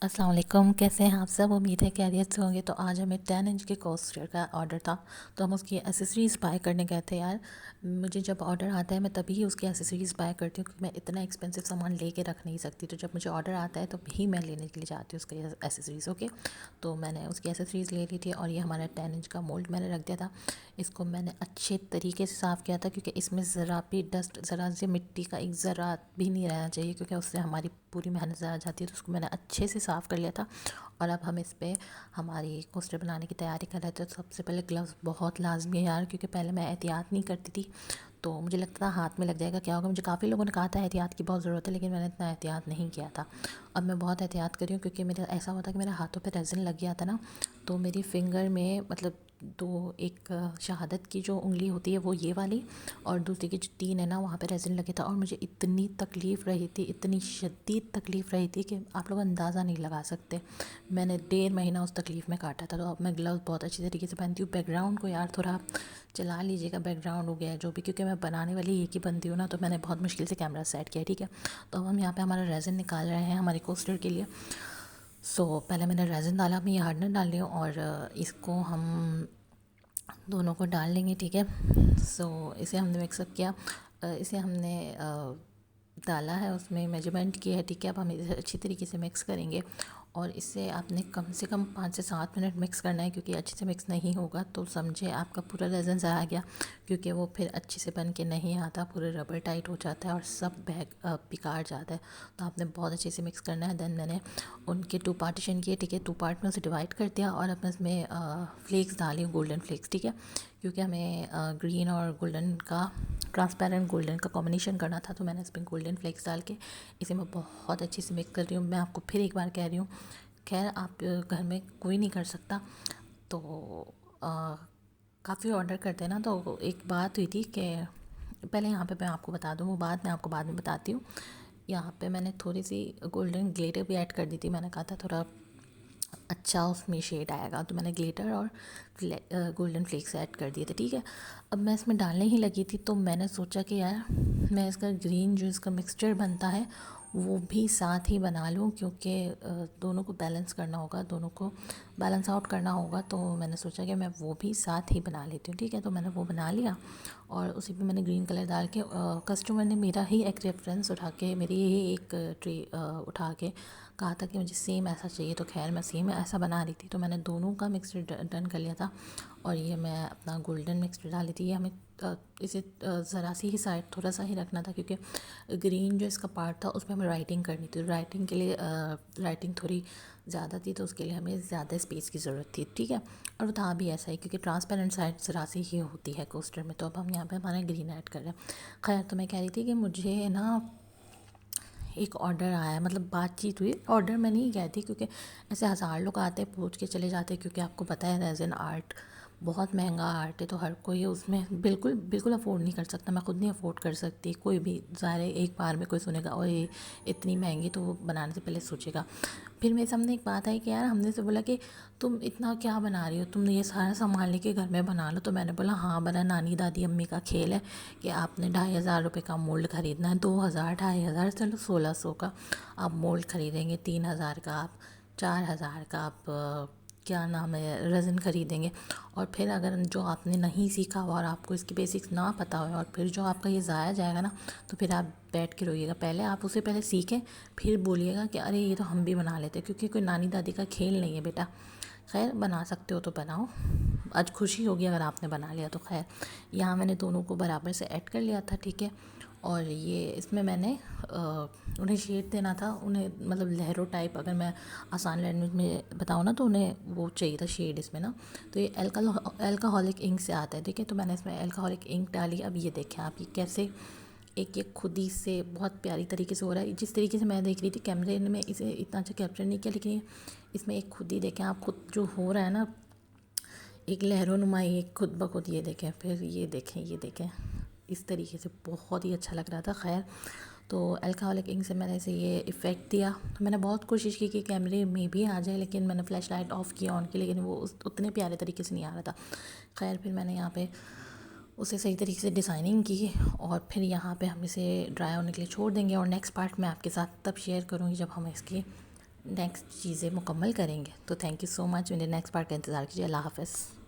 अस्सलाम वालेकुम, कैसे हैं आप सब। उम्मीद है खैरियत से होंगे। तो आज हमें 10 इंच के कोस्टर का ऑर्डर था, तो हम उसकी एसेसरीज़ बाय करने गए थे। यार मुझे जब ऑर्डर आता है मैं तभी ही उसकी एसेसरीज़ बाय करती हूँ, क्योंकि मैं इतना एक्सपेंसिव सामान लेके रख नहीं सकती। तो जब मुझे ऑर्डर आता है तो ही मैं लेने के लिए जाती हूँ उसकी एसेसरीज़। ओके, तो मैंने उसकी एसेसरीज़ ले ली थी और ये हमारा 10 इंच का मोल्ड मैंने रख दिया था। इसको मैंने अच्छे तरीके से साफ़ किया था, क्योंकि इसमें ज़रा भी डस्ट, ज़रा से मिट्टी का एक ज़रा भी नहीं रहना चाहिए, क्योंकि उससे हमारी पूरी मेहनत ज़्यादा जाती है। तो उसको मैंने अच्छे से साफ़ कर लिया था। और अब हम इस पे हमारी कोस्टर बनाने की तैयारी कर रहे थे। तो सबसे पहले ग्लव्स बहुत लाजमी है यार, क्योंकि पहले मैं एहतियात नहीं करती थी, तो मुझे लगता था हाथ में लग जाएगा, क्या होगा। मुझे काफ़ी लोगों ने कहा था एहतियात की बहुत ज़रूरत है, लेकिन मैंने इतना एहतियात नहीं किया था। अब मैं बहुत एहतियात कर रही हूँ, क्योंकि मेरा ऐसा होता कि मेरे हाथों पे रेज़िन लग गया था ना, तो मेरी फ़िंगर में मतलब दो, एक शहादत की जो उंगली होती है वो ये वाली, और दूसरी की जो तीन है ना वहाँ पे रेज़िन लगे था। और मुझे इतनी तकलीफ़ रही थी, इतनी शदीद तकलीफ़ रही थी कि आप लोग अंदाज़ा नहीं लगा सकते। मैंने 1.5 महीना उस तकलीफ़ में काटा था। तो अब मैं ग्लव्स बहुत अच्छी तरीके से पहनती हूँ। बैकग्राउंड को यार थोड़ा चला लीजिएगा, बैकग्राउंड हो गया है जो भी, क्योंकि मैं बनाने वाली एक ही बनती हूँ ना, तो मैंने बहुत मुश्किल से कैमरा सेट किया। ठीक है, तो अब हम यहाँ पे हमारा रेज़िन निकाल रहे हैं हमारे कोस्टर के लिए। पहले मैंने रेज़िन डाला, मैं ये हार्डनर डाल रही हूँ, और इसको हम दोनों को डाल लेंगे। ठीक है, इसे हमने मिक्सअप किया। इसे हमने डाला है, उसमें मेजरमेंट की है। ठीक है, अब हम इसे अच्छी तरीके से मिक्स करेंगे, और इसे आपने कम से कम 5 से 7 मिनट मिक्स करना है, क्योंकि अच्छे से मिक्स नहीं होगा तो समझे आपका पूरा रेज़न ज़ाया गया, क्योंकि वो फिर अच्छे से बन के नहीं आता, पूरे रबर टाइट हो जाता है और सब बैग बिगाड़ जाता है। तो आपने बहुत अच्छे से मिक्स करना है। देन मैंने उनके 2 पार्टीशन किए। ठीक है, 2 पार्ट में उसे डिवाइड कर दिया, और अब मैं इसमें फ्लेक्स डाली हूँ, गोल्डन फ्लेक्स। ठीक है, क्योंकि हमें ग्रीन और गोल्डन का, ट्रांसपेरेंट गोल्डन का कॉम्बिनेशन करना था, तो मैंने इसमें गोल्डन फ्लेक्स डाल के इसे मैं बहुत अच्छे से मिक्स कर रही हूँ। मैं आपको फिर एक बार कह रही हूँ, खैर आप घर में कोई नहीं कर सकता, तो काफ़ी ऑर्डर करते हैं ना। तो एक बात हुई थी कि पहले यहाँ पे मैं आपको बता दूँ, वो बात मैं आपको बाद में बताती हूँ। यहाँ पे मैंने थोड़ी सी गोल्डन ग्लिटर भी ऐड कर दी थी। मैंने कहा था थोड़ा अच्छा उसमें शेड आएगा, तो मैंने ग्लिटर और गोल्डन फ्लेक्स ऐड कर दिए थे। ठीक है, अब मैं इसमें डालने ही लगी थी, तो मैंने सोचा कि यार मैं इसका ग्रीन जो इसका मिक्सचर बनता है वो भी साथ ही बना लूँ, क्योंकि दोनों को बैलेंस करना होगा, दोनों को बैलेंस आउट करना होगा। तो मैंने सोचा कि मैं वो भी साथ ही बना लेती हूँ। ठीक है, तो मैंने वो बना लिया, और उसी पे मैंने ग्रीन कलर डाल के, कस्टमर ने मेरा ही एक रेफरेंस उठा के, मेरी ही एक ट्रे उठा के कहा था कि मुझे सेम ऐसा चाहिए। तो खैर मैं सेम ऐसा बना रही थी, तो मैंने दोनों का मिक्सचर डन कर लिया था, और ये मैं अपना गोल्डन मिक्सचर डाली थी। ये हमें इसे ज़रा सी ही साइड थोड़ा सा ही रखना था, क्योंकि ग्रीन जो इसका पार्ट था उसमें हमें राइटिंग करनी थी। राइटिंग के लिए राइटिंग थोड़ी ज़्यादा थी, तो उसके लिए हमें ज़्यादा स्पेस की ज़रूरत थी। ठीक है, और वो था भी ऐसा ही, क्योंकि ट्रांसपेरेंट साइड ज़रा सी ही होती है कोस्टर में। तो अब हम यहाँ पे हमारा ग्रीन ऐड कर रहे हैं। खैर, तो मैं कह रही थी कि मुझे ना एक ऑर्डर आया है, मतलब बातचीत हुई, ऑर्डर मैं नहीं कह थी, क्योंकि ऐसे हज़ार लोग आते हैं पूछ के चले जाते हैं, क्योंकि आपको पता है रेज़िन आर्ट बहुत महंगा आर्ट है, तो हर कोई उसमें बिल्कुल बिल्कुल अफोर्ड नहीं कर सकता। मैं खुद नहीं अफोर्ड कर सकती, कोई भी ज़ाहिर है एक बार में कोई सुनेगा और ये इतनी महंगी, तो वो बनाने से पहले सोचेगा। फिर मेरे सामने एक बात आई कि यार हमने से बोला कि तुम इतना क्या बना रही हो, तुम ये सारा सामान लेके घर में बना लो। तो मैंने बोला हाँ, बड़ा नानी दादी अम्मी का खेल है कि आपने 2,500 रुपये का मोल्ड ख़रीदना है, 2,000 2,500, चलो 1,600 का आप मोल्ड ख़रीदेंगे, 3,000 का आप, 4,000 का आप क्या नाम है रेज़िन ख़रीदेंगे। और फिर अगर जो आपने नहीं सीखा हो और आपको इसकी बेसिक्स ना पता हो, और फिर जो आपका ये ज़ाया जाएगा ना, तो फिर आप बैठ के रोइएगा। पहले आप उसे पहले सीखें, फिर बोलिएगा कि अरे ये तो हम भी बना लेते, क्योंकि कोई नानी दादी का खेल नहीं है बेटा। खैर, बना सकते हो तो बनाओ, आज खुशी होगी अगर आपने बना लिया तो। खैर, यहाँ मैंने दोनों को बराबर से ऐड कर लिया था। ठीक है, और ये इसमें मैंने उन्हें शेड देना था, उन्हें मतलब लहरों टाइप, अगर मैं आसान लैंग्वेज में बताऊँ ना, तो उन्हें वो चाहिए था शेड इसमें ना। तो ये एल्काहलिक इंक से आता है। ठीक है, तो मैंने इसमें एल्काहलिक इंक डाली। अब ये देखें आप, ये कैसे एक एक खुद ही से बहुत प्यारी तरीके से हो रहा है। जिस तरीके से मैं देख रही थी कैमरे में इसे इतना अच्छा कैप्चर नहीं किया, लेकिन इसमें एक खुद ही देखें आप, खुद जो हो रहा है ना, एक लहरों नुमाई, एक खुद ब खुद। ये देखें, फिर ये देखें, ये देखें, इस तरीके से बहुत ही अच्छा लग रहा था। खैर, तो अल्कोहलिक इंक से मैंने इसे ये इफ़ेक्ट दिया। तो मैंने बहुत कोशिश की कि कैमरे में भी आ जाए, लेकिन मैंने फ्लैश लाइट ऑफ़ किया ऑन की, लेकिन वो उतने प्यारे तरीके से नहीं आ रहा था। खैर, फिर मैंने यहाँ पे उसे सही तरीके से डिज़ाइनिंग की, और फिर यहाँ पे हम इसे ड्राई होने के लिए छोड़ देंगे, और नेक्स्ट पार्ट मैं आपके साथ तब शेयर करूँगी जब हम इसकी नेक्स्ट चीज़ें मुकम्मल करेंगे। तो थैंक यू सो मच। मेरे नेक्स्ट पार्ट का इंतज़ार कीजिए। अल्लाह हाफ़िज़।